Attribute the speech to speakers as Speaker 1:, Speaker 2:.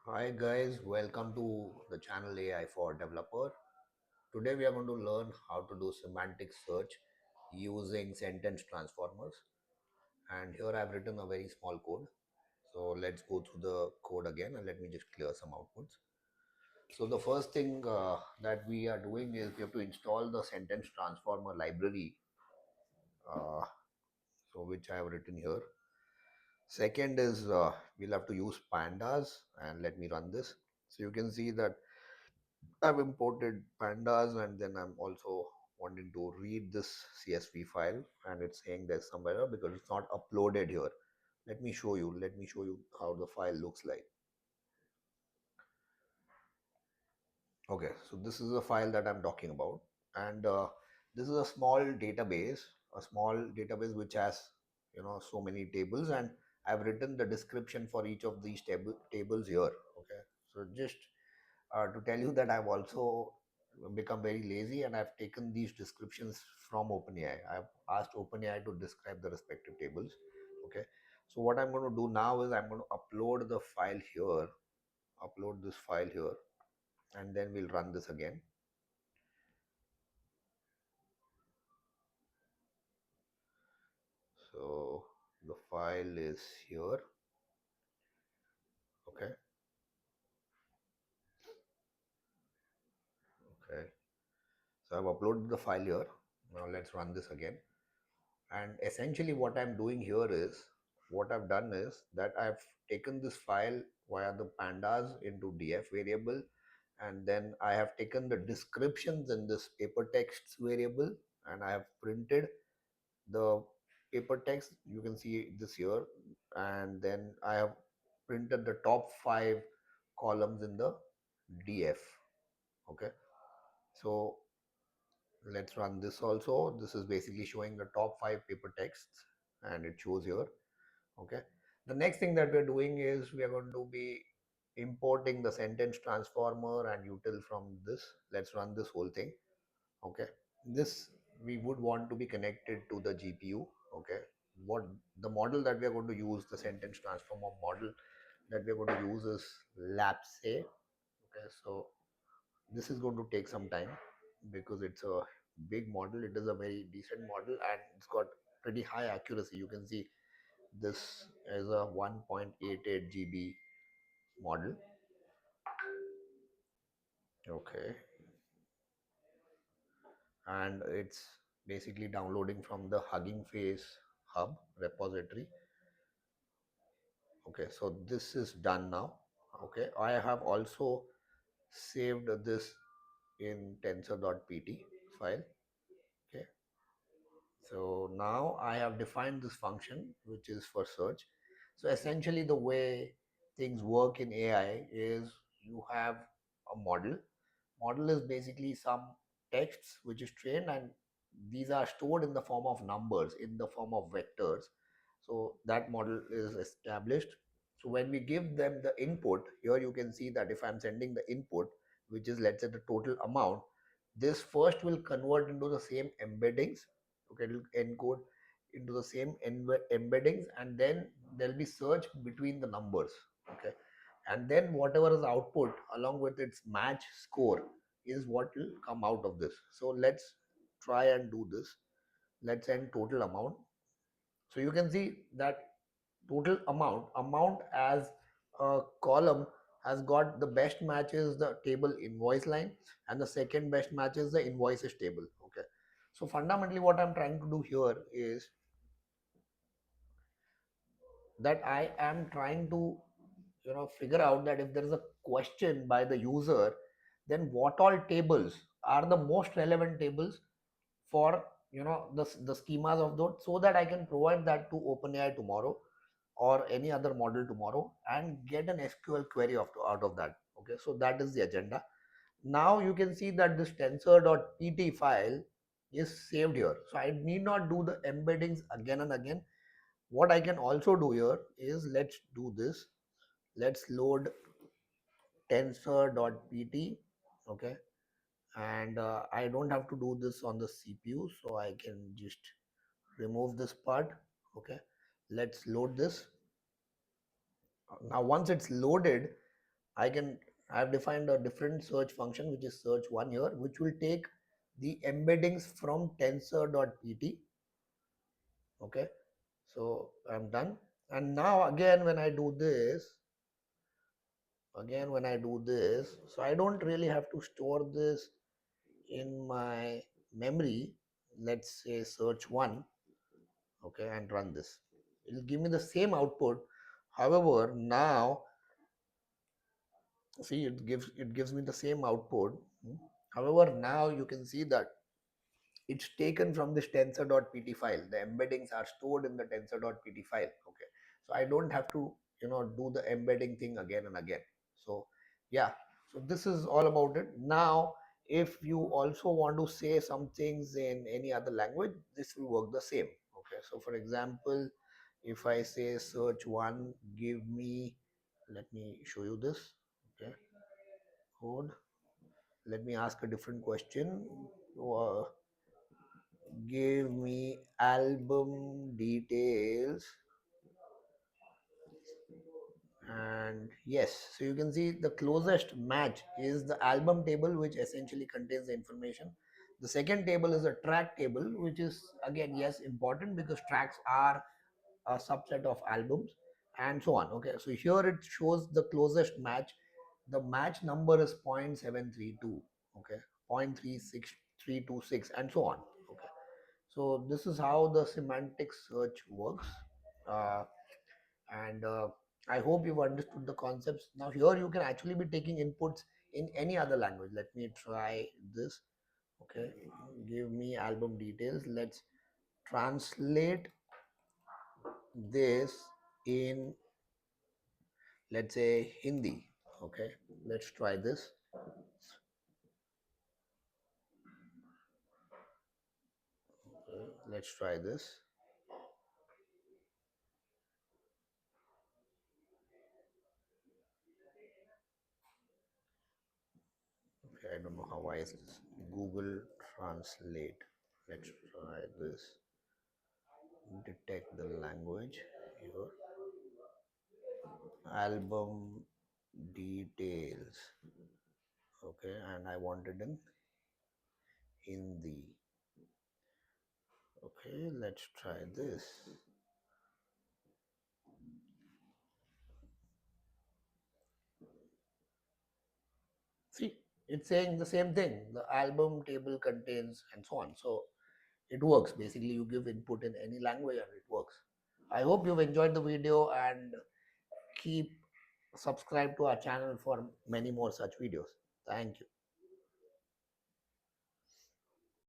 Speaker 1: Hi guys, welcome to the channel AI for Developer. Today we are going to learn how to do semantic search using sentence transformers. And here I've written a very small code. So let's go through the code again and let me just clear some outputs. So the first thing that we are doing is we have to install the sentence transformer library, uh, so which I have written here. Second is we'll have to use pandas, and let me run this. So you can see that I've imported pandas, and then I'm also wanting to read this CSV file, and it's saying there's some error because it's not uploaded here. Let me show you. Let me show you how the file looks like. Okay, so this is the file that I'm talking about, and this is a small database which has so many tables, and I've written the description for each of these tables here. Okay, so just to tell you that I've also become very lazy and I've taken these descriptions from OpenAI. I've asked OpenAI to describe the respective tables. Okay, so what I'm going to do now is I'm going to upload the file here, upload this file here, and then we'll run this again. So the file is here. Okay, okay. So I've uploaded the file here. Now let's run this again. And essentially what I'm doing here is, what I've done is that I've taken this file via the pandas into df variable, and then I have taken the descriptions in this paper texts variable, and I have printed the paper text. You can see this here, and then I have printed the top 5 columns in the df. Okay, so let's run this also. This is basically showing the top 5 paper texts, and it shows here. Okay, the next thing that we're doing is we are going to be importing the sentence transformer and util from this. Let's run this whole thing. Okay, this we would want to be connected to the GPU. Okay, what the model that we are going to use, the sentence transformer model that we are going to use is lapse. Okay, so this is going to take some time because it's a big model. It is a very decent model and it's got pretty high accuracy. You can see this is a 1.88 GB model. Okay, and it's basically downloading from the Hugging Face hub repository. Okay, so this is done now. Okay, I have also saved this in tensor.pt file. Okay, so now I have defined this function which is for search. So essentially the way things work in AI is you have a model. Model is basically some texts which is trained, and these are stored in the form of numbers, in the form of vectors. So that model is established. So when we give them the input, here you can see that if I'm sending the input, which is let's say the total amount, this first will convert into the same embeddings. Okay, it will encode into the same embeddings, and then there'll be search between the numbers. Okay, and then whatever is output along with its match score is what will come out of this. So let's try and do this. Let's end total amount. So you can see that total amount as a column has got the best match is the table invoice line, and the second best match is the invoices table. Okay, so fundamentally what I'm trying to do here is that I am trying to figure out that if there is a question by the user, then what all tables are the most relevant tables for the schemas of those, so that I can provide that to OpenAI tomorrow or any other model tomorrow and get an SQL query out of that. Okay, so that is the agenda. Now you can see that this tensor.pt file is saved here, so I need not do the embeddings again and again. What I can also do here is, let's do this. Let's load tensor.pt. Okay, and I don't have to do this on the CPU, so I can just remove this part. Okay, let's load this. Now once it's loaded, I can, I've defined a different search function, which is search one here, which will take the embeddings from tensor.pt. Okay. So I'm done. And now again, when I do this, so I don't really have to store this in my memory. Let's say search one, okay, and run this. It'll give me the same output. However, now see, it gives me the same output. However, now you can see that it's taken from this tensor.pt file. The embeddings are stored in the tensor.pt file. Okay, so I don't have to do the embedding thing again and again. So yeah, so this is all about it. Now if you also want to say some things in any other language, this will work the same. Okay, so for example, if I say search one, give me, let me show you this. Okay, code, let me ask a different question. uh, Give me album details. And yes, so you can see the closest match is the album table, which essentially contains the information. The second table is a track table, which is again, yes, important because tracks are a subset of albums, and so on. Okay, so here it shows the closest match. The match number is 0.732. Okay, 0.36326, and so on. Okay, so this is how the semantic search works. Uh, and I hope you've understood the concepts. Now here you can actually be taking inputs in any other language. Let me try this. Okay, give me album details. Let's translate this in, let's say, Hindi. Okay, let's try this. Okay, let's try this. Okay, I don't know how, why is this Google Translate. Let's try this. Detect the language here. Album details. Okay, and I want it in Hindi. Okay, let's try this. See, it's saying the same thing. The album table contains, and so on. So it works. Basically, you give input in any language and it works. I hope you've enjoyed the video, and keep subscribe to our channel for many more such videos. Thank you.